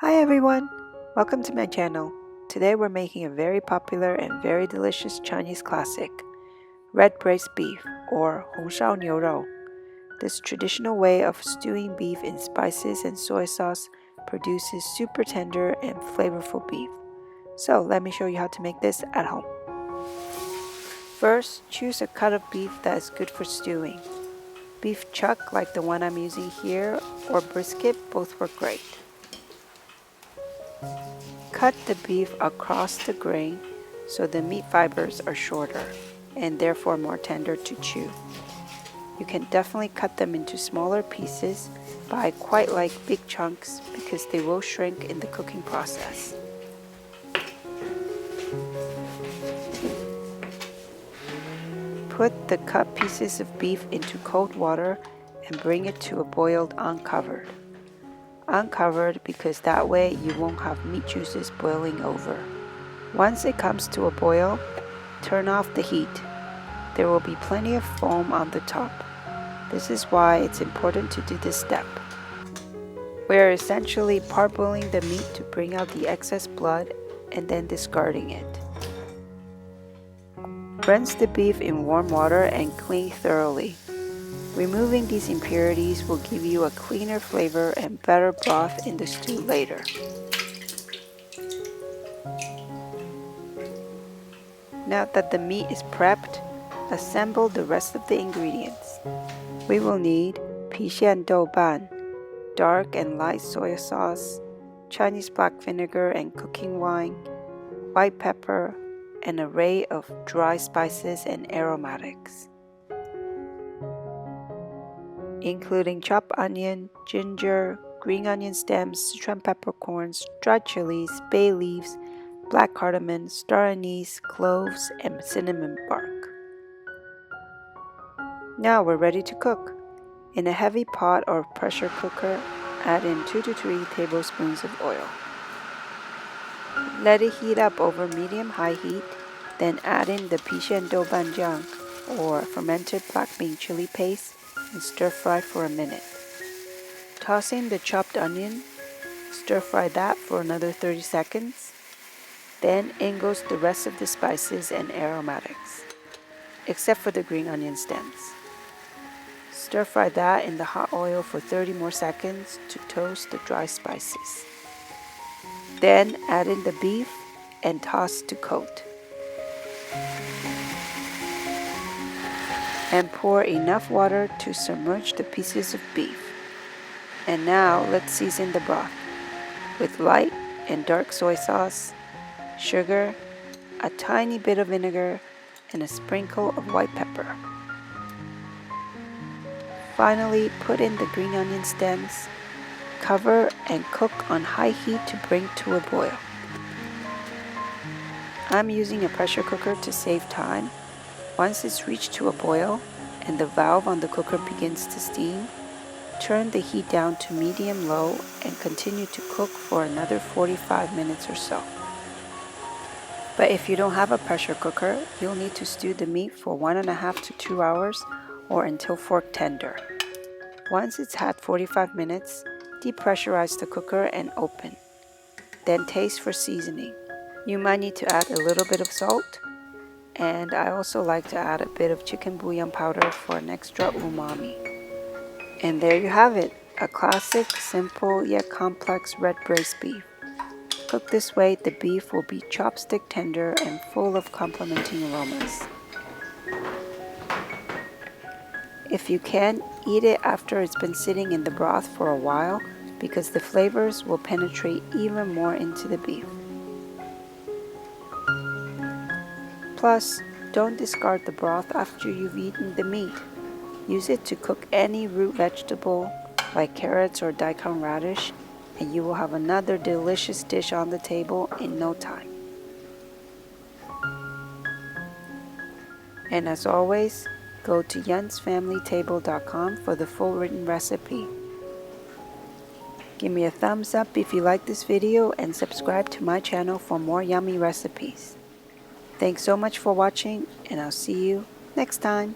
Hi everyone! Welcome to my channel. Today we're making a very popular and very delicious Chinese classic, red braised beef or 红烧牛肉. This traditional way of stewing beef in spices and soy sauce produces super tender and flavorful beef. So let me show you how to make this at home. First, choose a cut of beef that is good for stewing. Beef chuck like the one I'm using here or brisket both work great. Cut the beef across the grain so the meat fibers are shorter and therefore more tender to chew. You can definitely cut them into smaller pieces, but I quite like big chunks because they will shrink in the cooking process. Put the cut pieces of beef into cold water and bring it to a boil uncovered. Uncovered because that way you won't have meat juices boiling over. Once it comes to a boil, turn off the heat. There will be plenty of foam on the top. This is why it's important to do this step. We're essentially parboiling the meat to bring out the excess blood and then discarding it. Rinse the beef in warm water and clean thoroughly. Removing these impurities will give you a cleaner flavor and better broth in the stew later. Now that the meat is prepped, assemble the rest of the ingredients. We will need Pixian Doubanjiang, dark and light soy sauce, Chinese black vinegar and cooking wine, white pepper, an array of dry spices and aromatics, including chopped onion, ginger, green onion stems, Sichuan peppercorns, dried chilies, bay leaves, black cardamon, star anise, cloves, and cinnamon bark. Now we're ready to cook. In a heavy pot or pressure cooker, add in 2 to 3 tablespoons of oil. Let it heat up over medium-high heat, then add in the Pixian Doubanjiang or fermented black bean chili paste and stir fry for a minute. Toss in the chopped onion, stir fry that for another 30 seconds. Then in goes the rest of the spices and aromatics, except for the green onion stems. Stir fry that in the hot oil for 30 more seconds to toast the dry spices. Then add in the beef and toss to coat. And pour enough water to submerge the pieces of beef. And now let's season the broth with light and dark soy sauce, sugar, a tiny bit of vinegar, and a sprinkle of white pepper. Finally, put in the green onion stems, cover and cook on high heat to bring to a boil. I'm using a pressure cooker to save time. Once it's reached to a boil and the valve on the cooker begins to steam, turn the heat down to medium-low and continue to cook for another 45 minutes or so. But if you don't have a pressure cooker, you'll need to stew the meat for 1.5 to 2 hours or until fork tender. Once it's had 45 minutes, depressurize the cooker and open. Then taste for seasoning. You might need to add a little bit of salt, and I also like to add a bit of chicken bouillon powder for an extra umami. And there you have it, a classic, simple yet complex red braised beef. Cooked this way, the beef will be chopstick tender and full of complementing aromas. If you can, eat it after it's been sitting in the broth for a while because the flavors will penetrate even more into the beef. Plus, don't discard the broth after you've eaten the meat. Use it to cook any root vegetable like carrots or daikon radish, and you will have another delicious dish on the table in no time. And as always, go to yansfamilytable.com for the full written recipe. Give me a thumbs up if you like this video and subscribe to my channel for more yummy recipes. Thanks so much for watching, and I'll see you next time.